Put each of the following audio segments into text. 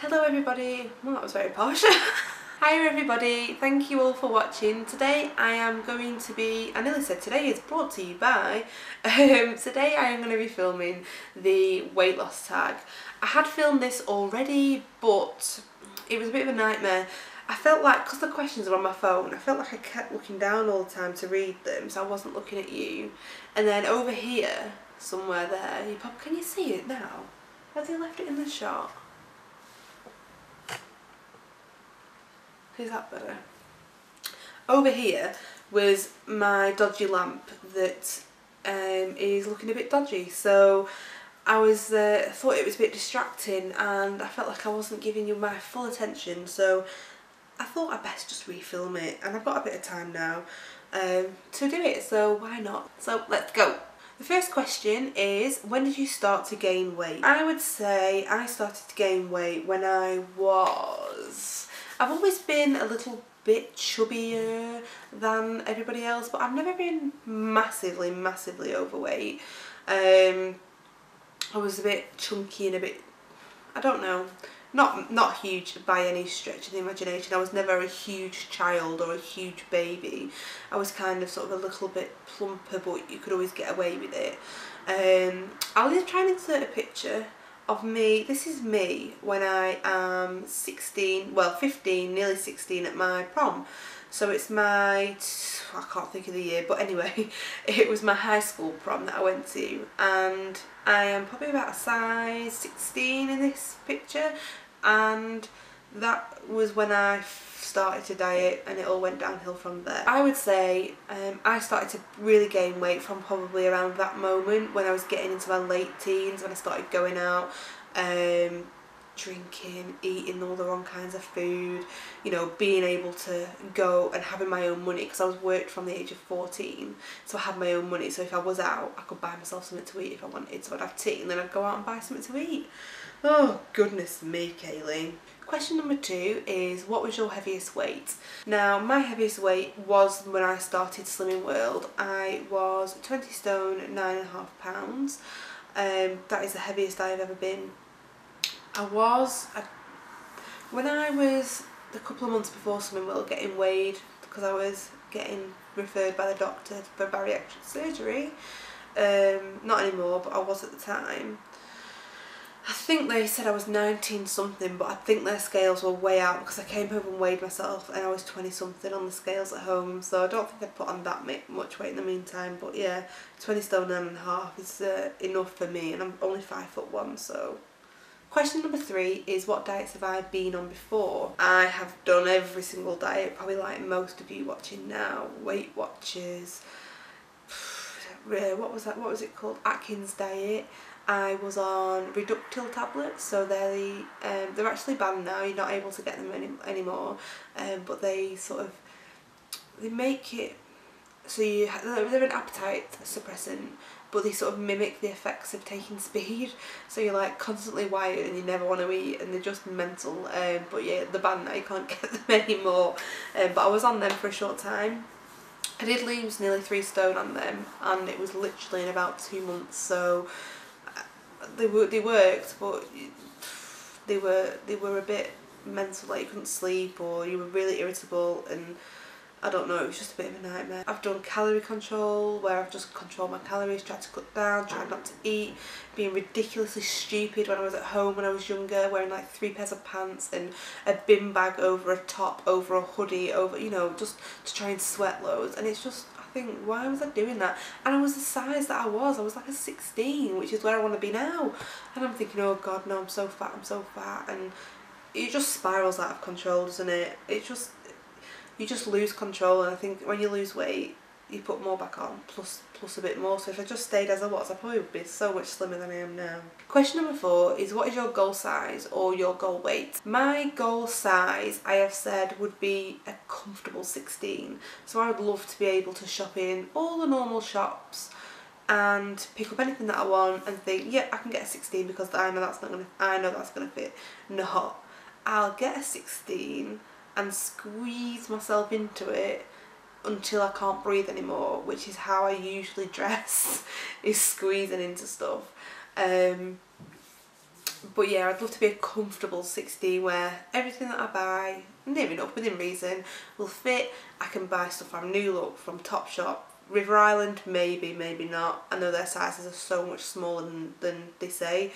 Hello everybody, well that was very posh. Hi everybody, thank you all for watching. Today I am going to be, I nearly said today is brought to you by, today I am going to be filming the weight loss tag. I had filmed this already but it was a bit of a nightmare. I felt like, because the questions are on my phone, I felt like I kept looking down all the time to read them, so I wasn't looking at you. And then over here, somewhere there, can you see it now? Has he left it in the shot? Is that better? Over here was my dodgy lamp that is looking a bit dodgy, so I thought it was a bit distracting and I felt like I wasn't giving you my full attention, so I thought I'd best just refilm it, and I've got a bit of time now to do it, so why not? So let's go. The first question is, when did you start to gain weight? I would say I started to gain weight when I've always been a little bit chubbier than everybody else, but I've never been massively overweight. I was a bit chunky and a bit, I don't know, not huge by any stretch of the imagination. I was never a huge child or a huge baby. I was kind of sort of a little bit plumper, but you could always get away with it. I'll just try and insert a picture of me. This is me when I am 16, well 15, nearly 16 at my prom. So it's my, I can't think of the year, but anyway, it was my high school prom that I went to, and I am probably about a size 16 in this picture, and that was when I started to diet and it all went downhill from there. I would say I started to really gain weight from probably around that moment when I was getting into my late teens, when I started going out, drinking, eating all the wrong kinds of food, you know, being able to go and having my own money, because I was worked from the age of 14, so I had my own money, so if I was out I could buy myself something to eat if I wanted, so I'd have tea and then I'd go out and buy something to eat. Oh goodness me, Kayleigh. Question number 2 is, what was your heaviest weight? Now my heaviest weight was when I started Slimming World. I was 20 stone 9.5 pounds. That is the heaviest I have ever been. When I was a couple of months before Slimming World getting weighed, because I was getting referred by the doctor for bariatric surgery, not anymore but I was at the time. I think they said I was 19 something, but I think their scales were way out because I came home and weighed myself and I was 20 something on the scales at home, so I don't think I put on that much weight in the meantime, but yeah, 20 stone 9.5 is enough for me, and I'm only 5'1", so. Question number 3 is, what diets have I been on before? I have done every single diet, probably like most of you watching now. Weight Watchers, what was it called? Atkins diet. I was on Reductil tablets, so they're actually banned now, you're not able to get them anymore, but they make it so they're an appetite suppressant, but they sort of mimic the effects of taking speed, so you're like constantly wired and you never want to eat, and they're just mental. But yeah, they're banned now, you can't get them anymore. But I was on them for a short time. I did lose nearly 3 stone on them, and it was literally in about 2 months, so they worked, but they were a bit mental, like you couldn't sleep or you were really irritable, and I don't know, it was just a bit of a nightmare. I've done calorie control, where I've just controlled my calories, tried to cut down, tried not to eat, being ridiculously stupid when I was at home when I was younger, wearing like 3 pairs of pants and a bin bag over a top, over a hoodie, over, you know, just to try and sweat loads, and it's just, I think, why was I doing that? And I was the size that I was like a 16, which is where I want to be now, and I'm thinking, oh god, no, I'm so fat, and it just spirals out of control, doesn't it? You just lose control, and I think when you lose weight, you put more back on, plus a bit more. So if I just stayed as I was, I probably would be so much slimmer than I am now. Question number 4 is, what is your goal size or your goal weight? My goal size, I have said, would be a comfortable 16. So I would love to be able to shop in all the normal shops and pick up anything that I want and think, yeah, I can get a 16 because I know that's gonna fit. No, I'll get a 16 and squeeze myself into it until I can't breathe anymore, which is how I usually dress, is squeezing into stuff. But yeah, I'd love to be a comfortable 16 where everything that I buy, near enough, within reason, will fit. I can buy stuff from New Look, from Topshop, River Island, maybe, maybe not. I know their sizes are so much smaller than they say.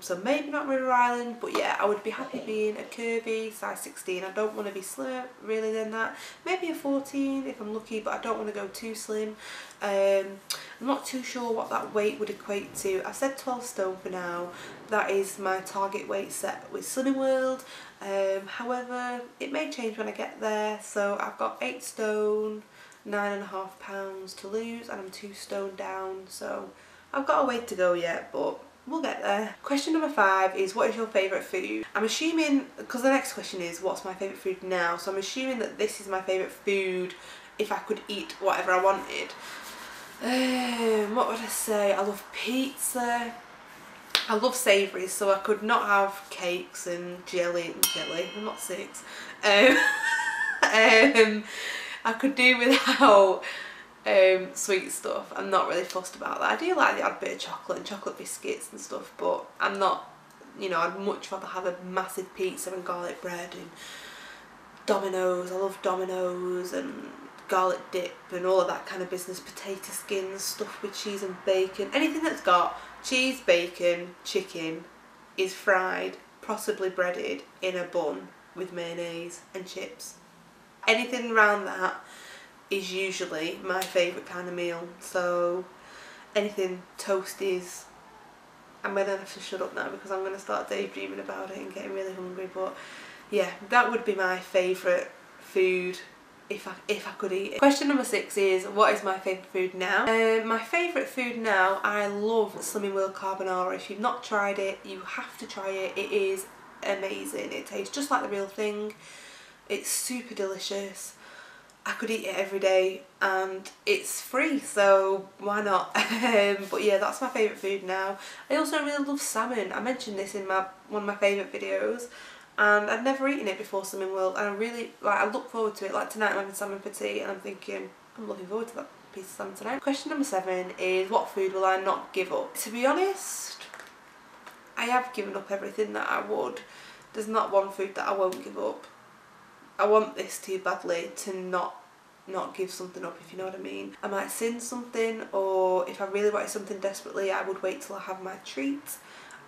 So maybe not River Island, but yeah, I would be happy being a curvy size 16. I don't want to be slim really than that. Maybe a 14 if I'm lucky, but I don't want to go too slim. I'm not too sure what that weight would equate to. I said 12 stone for now. That is my target weight set with Slimming World. However, it may change when I get there. So I've got 8 stone, 9.5 pounds to lose, and I'm 2 stone down. So I've got a way to go yet, but we'll get there. Question number 5 is, what is your favourite food? I'm assuming, because the next question is what's my favourite food now, so I'm assuming that this is my favourite food if I could eat whatever I wanted. What would I say? I love pizza. I love savouries, so I could not have cakes and jelly. I'm not 6. I could do without sweet stuff. I'm not really fussed about that. I do like the odd bit of chocolate and chocolate biscuits and stuff, but I'm not, you know, I'd much rather have a massive pizza and garlic bread and Domino's. I love Domino's and garlic dip and all of that kind of business. Potato skins, stuff with cheese and bacon. Anything that's got cheese, bacon, chicken is fried, possibly breaded in a bun with mayonnaise and chips. Anything around that is usually my favourite kind of meal. So anything toasties. I'm going to have to shut up now because I'm going to start daydreaming about it and getting really hungry. But yeah, that would be my favourite food if I could eat it. Question number 6 is, what is my favourite food now? My favourite food now, I love Slimming World carbonara. If you've not tried it, you have to try it. It is amazing. It tastes just like the real thing. It's super delicious. I could eat it every day and it's free, so why not? But yeah, that's my favourite food now. I also really love salmon. I mentioned this in one of my favourite videos, and I'd never eaten it before Slimming World, and I really, like, I look forward to it. Like tonight I'm having salmon for tea and I'm thinking, I'm looking forward to that piece of salmon tonight. Question number 7 is, what food will I not give up? To be honest, I have given up everything that I would. There's not one food that I won't give up. I want this too badly to not give something up, if you know what I mean. I might sin something, or if I really wanted something desperately, I would wait till I have my treat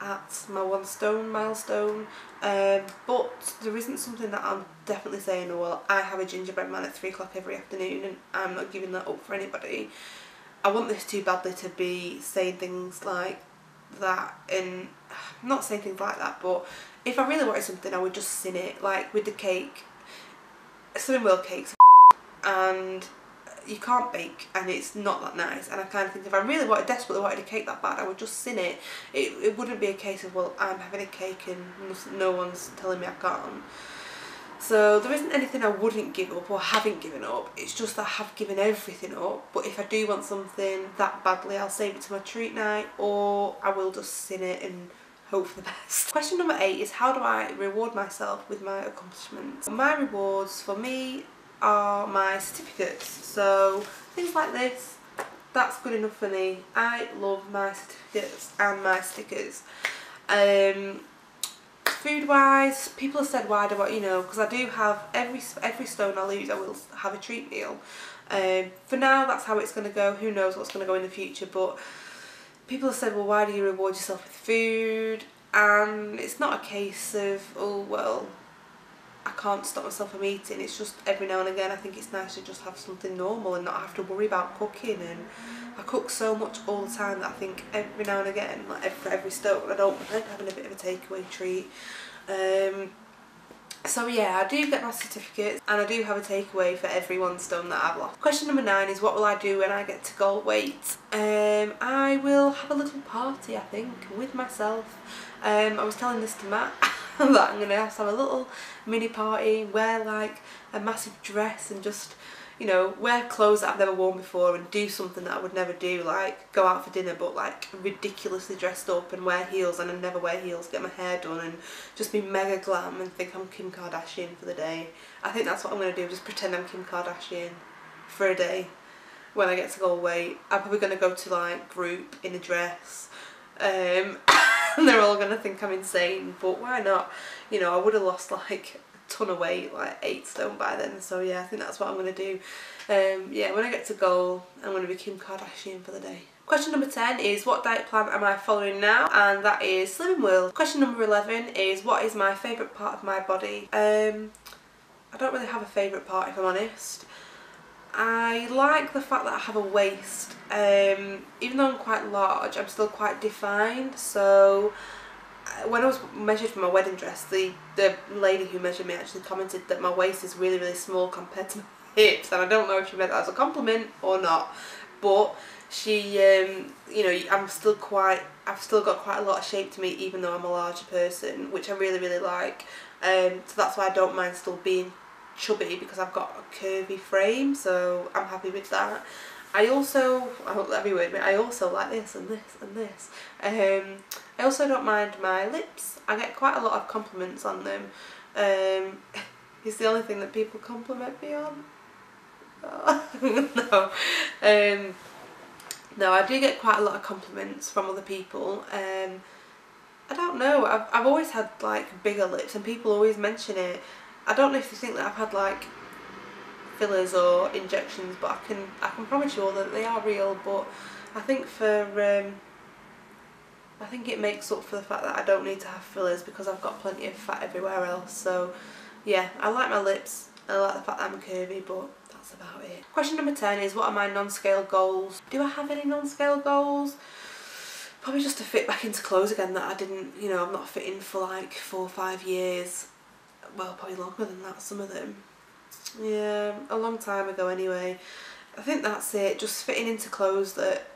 at my 1 stone milestone. But there isn't something that I'm definitely saying, oh well, I have a gingerbread man at 3 o'clock every afternoon and I'm not giving that up for anybody. I want this too badly to be saying things like that, and I'm not saying things like that, but if I really wanted something I would just sin it. Like with the cake, Slimming World cakes, and you can't bake and it's not that nice, and I kind of think if I really desperately wanted a cake that bad, I would just sin it. It wouldn't be a case of, well, I'm having a cake and no one's telling me I can't. So there isn't anything I wouldn't give up or haven't given up. It's just that I have given everything up. But if I do want something that badly, I'll save it to my treat night, or I will just sin it and hope for the best. Question number 8 is, how do I reward myself with my accomplishments? My rewards for me are my certificates. So things like this, that's good enough for me. I love my certificates and my stickers. Food wise, people have said, why do I, you know, because I do have every stone I lose I will have a treat meal. For now that's how it's going to go. Who knows what's going to go in the future, but people have said, well, why do you reward yourself with food? And it's not a case of, oh well, I can't stop myself from eating. It's just every now and again I think it's nice to just have something normal and not have to worry about cooking. And I cook so much all the time that I think every now and again, like for every stone, I don't mind having a bit of a takeaway treat. So yeah, I do get my certificates and I do have a takeaway for every 1 stone that I've lost. Question number 9 is, what will I do when I get to goal weight? I will have a little party, I think, with myself. I was telling this to Matt that I'm going to have a little mini party, wear like a massive dress and just, you know, wear clothes that I've never worn before and do something that I would never do, like go out for dinner but like ridiculously dressed up and wear heels, and I never wear heels, get my hair done and just be mega glam and think I'm Kim Kardashian for the day. I think that's what I'm going to do, just pretend I'm Kim Kardashian for a day when I get to goal weight. I'm probably going to go to like group in a dress. and they're all going to think I'm insane, but why not? You know, I would have lost like a ton of weight, like 8 stone by then, so yeah, I think that's what I'm going to do. Yeah, when I get to goal, I'm going to be Kim Kardashian for the day. Question number 10 is what diet plan am I following now, and that is Slimming World. Question number 11 is what is my favourite part of my body. I don't really have a favourite part, if I'm honest. I like the fact that I have a waist. Even though I'm quite large, I'm still quite defined, so when I was measured for my wedding dress, the lady who measured me actually commented that my waist is really, really small compared to my hips, and I don't know if she meant that as a compliment or not, but she, you know, I've still got quite a lot of shape to me even though I'm a larger person, which I really, really like. So that's why I don't mind still being chubby, because I've got a curvy frame, so I'm happy with that. I also, I hope that be with me, I also like this and this and this. I also don't mind my lips. I get quite a lot of compliments on them. It's the only thing that people compliment me on. No. No, I do get quite a lot of compliments from other people. I don't know, I've always had like bigger lips and people always mention it. I don't know if you think that I've had like fillers or injections, but I can promise you all that they are real, but I think I think it makes up for the fact that I don't need to have fillers because I've got plenty of fat everywhere else. So yeah, I like my lips, I like the fact that I'm curvy, but that's about it. Question number 10 is what are my non-scale goals? Do I have any non-scale goals? Probably just to fit back into clothes again that I didn't, you know, I'm not fitting for like 4 or 5 years. Well, probably longer than that, some of them. Yeah, a long time ago anyway. I think that's it, just fitting into clothes that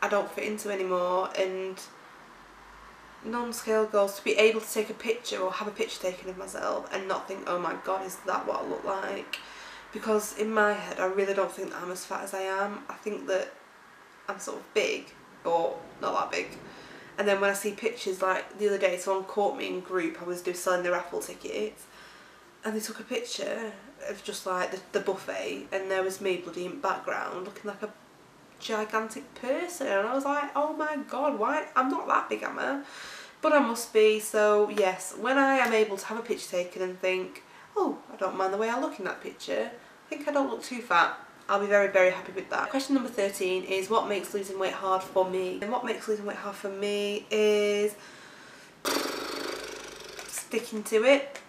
I don't fit into anymore, and non-scale goals to be able to take a picture or have a picture taken of myself and not think, oh my god, is that what I look like? Because in my head I really don't think that I'm as fat as I am. I think that I'm sort of big, but not that big. And then when I see pictures, like the other day someone caught me in group, I was selling the raffle tickets, and they took a picture of just like the buffet, and there was me bloody in background looking like a gigantic person, and I was like, oh my god, why? I'm not that big, am I? But I must be. So yes, when I am able to have a picture taken and think, oh, I don't mind the way I look in that picture, I think I don't look too fat, I'll be very, very happy with that. Question number 13 is what makes losing weight hard for me? And what makes losing weight hard for me is sticking to it.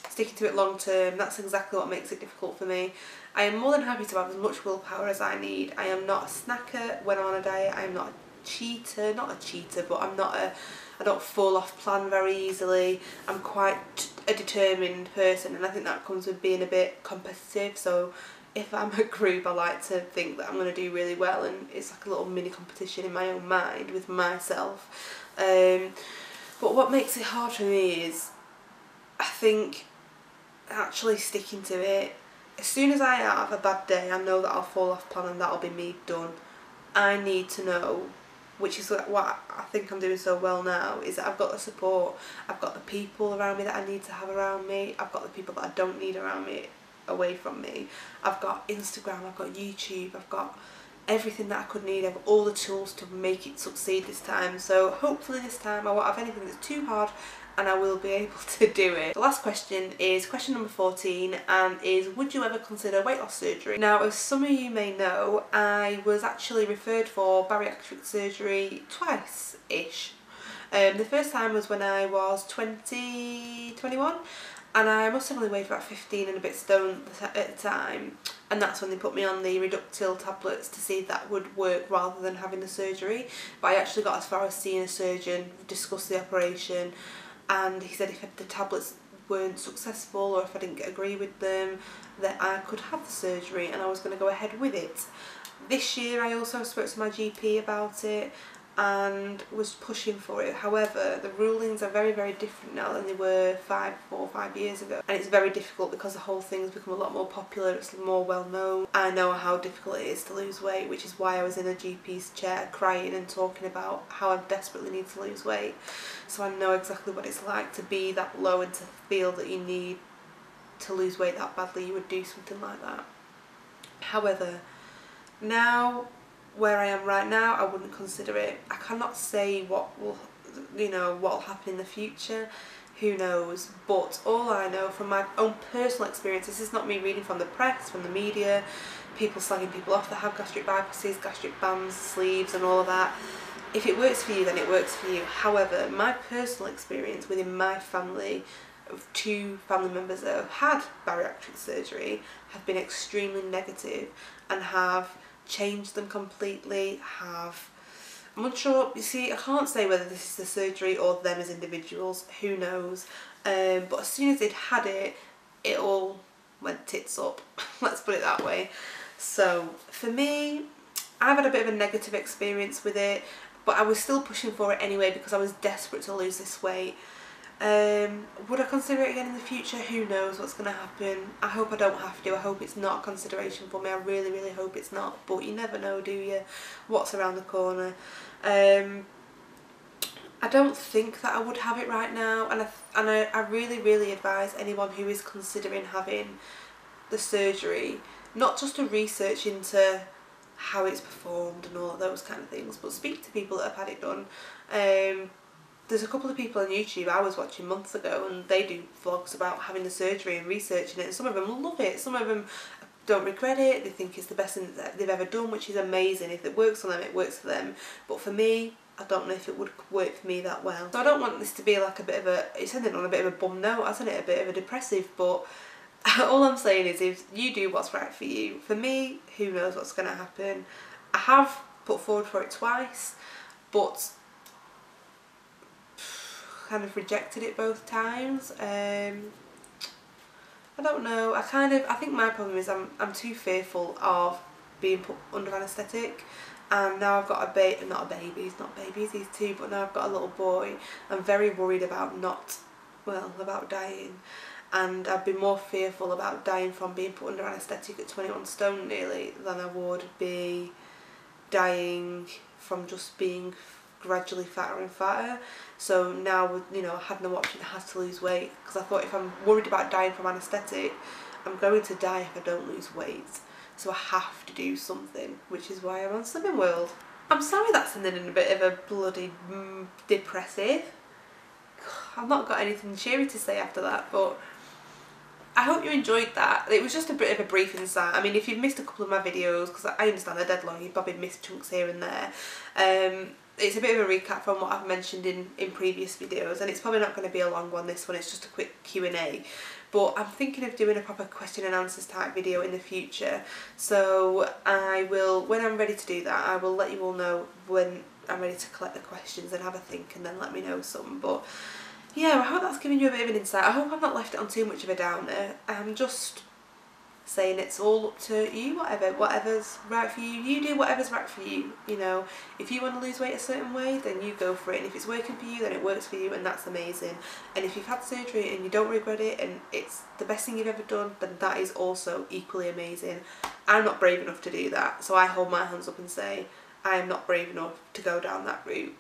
Sticking to it long term. That's exactly what makes it difficult for me. I am more than happy to have as much willpower as I need. I am not a snacker when I'm on a diet. I am not a cheater, but I don't fall off plan very easily. I'm quite a determined person, and I think that comes with being a bit competitive. So if I'm a group, I like to think that I'm going to do really well, and it's like a little mini competition in my own mind with myself. But what makes it hard for me is, I think, actually sticking to it. As soon as I have a bad day, I know that I'll fall off plan and that'll be me done. I need to know, which is what I think I'm doing so well now, is that I've got the support, I've got the people around me that I need to have around me, I've got the people that I don't need around me, away from me. I've got Instagram, I've got YouTube, I've got everything that I could need. I have all the tools to make it succeed this time. So hopefully this time I won't have anything that's too hard, and I will be able to do it. The last question is question number 14, and is would you ever consider weight loss surgery? Now, as some of you may know, I was actually referred for bariatric surgery twice-ish. The first time was when I was 21, and I must have only weighed about 15 and a bit stone at the time, and that's when they put me on the reductil tablets to see if that would work rather than having the surgery. But I actually got as far as seeing a surgeon, discussed the operation, and he said if the tablets weren't successful or if I didn't agree with them, that I could have the surgery and I was going to go ahead with it. This year I also spoke to my GP about it and was pushing for it. However, the rulings are very, very different now than they were 4 or 5 years ago, and it's very difficult because the whole thing has become a lot more popular, it's more well known. I know how difficult it is to lose weight, which is why I was in a GP's chair crying and talking about how I desperately need to lose weight. So I know exactly what it's like to be that low and to feel that you need to lose weight that badly you would do something like that. However, now, where I am right now, I wouldn't consider it. I cannot say what will you know, what will happen in the future. Who knows? But all I know from my own personal experience, this is not me reading from the press, from the media, people slagging people off that have gastric bypasses, gastric bands, sleeves and all of that. If it works for you, then it works for you. However, my personal experience within my family, of 2 family members that have had bariatric surgery, have been extremely negative and have changed them completely, I'm unsure, you see, I can't say whether this is the surgery or them as individuals, who knows, but as soon as they'd had it, it all went tits up, let's put it that way. So for me, I've had a bit of a negative experience with it, but I was still pushing for it anyway because I was desperate to lose this weight. Would I consider it again in the future? Who knows what's going to happen. I hope I don't have to. I hope it's not a consideration for me. I really, really hope it's not, but you never know, do you? What's around the corner. I don't think that I would have it right now, and I really, really advise anyone who is considering having the surgery not just to research into how it's performed and all of those kind of things, but speak to people that have had it done. There's a couple of people on YouTube I was watching months ago, and they do vlogs about having the surgery and researching it, and some of them love it, some of them don't regret it, they think it's the best thing that they've ever done, which is amazing. If it works for them, it works for them, but for me, I don't know if it would work for me that well. So I don't want this to be like a bit of a, it's ending on a bit of a bum note, hasn't it, a bit of a depressive, but all I'm saying is if you do what's right for you. For me, who knows what's going to happen. I have put forward for it twice, but kind of rejected it both times. I don't know, I think my problem is I'm too fearful of being put under anaesthetic, and now I've got a baby, not a baby, he's not babies, he's 2, but now I've got a little boy. I'm very worried about about dying, and I've been more fearful about dying from being put under anaesthetic at 21 stone nearly than I would be dying from just being gradually fatter and fatter. So now, you know, I had no option, I had to lose weight, because I thought if I'm worried about dying from anaesthetic, I'm going to die if I don't lose weight. So I have to do something, which is why I'm on Slimming World. I'm sorry that's ended in a bit of a bloody depressive. I've not got anything cheery to say after that, but I hope you enjoyed that. It was just a bit of a brief insight. I mean, if you've missed a couple of my videos, because I understand they're dead long, you've probably missed chunks here and there. It's a bit of a recap from what I've mentioned in previous videos, and it's probably not going to be a long one, this one, it's just a quick Q&A. But I'm thinking of doing a proper question and answers type video in the future, so I will, when I'm ready to do that, I will let you all know when I'm ready to collect the questions and have a think, and then let me know some. But yeah, I hope that's given you a bit of an insight. I hope I've not left it on too much of a downer. I'm just saying it's all up to you, whatever's right for you. You do whatever's right for you, you know. If you want to lose weight a certain way, then you go for it, and if it's working for you, then it works for you, and that's amazing. And if you've had surgery and you don't regret it and it's the best thing you've ever done, then that is also equally amazing. I'm not brave enough to do that, so I hold my hands up and say I am not brave enough to go down that route.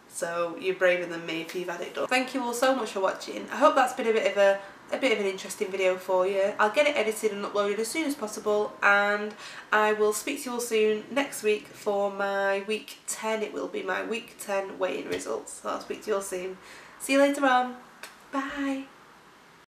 So you're braver than me if you've had it done. Thank you all so much for watching. I hope that's been a bit of an interesting video for you. I'll get it edited and uploaded as soon as possible, and I will speak to you all soon next week for my week 10. It will be my week 10 weigh-in results. So I'll speak to you all soon. See you later on. Bye.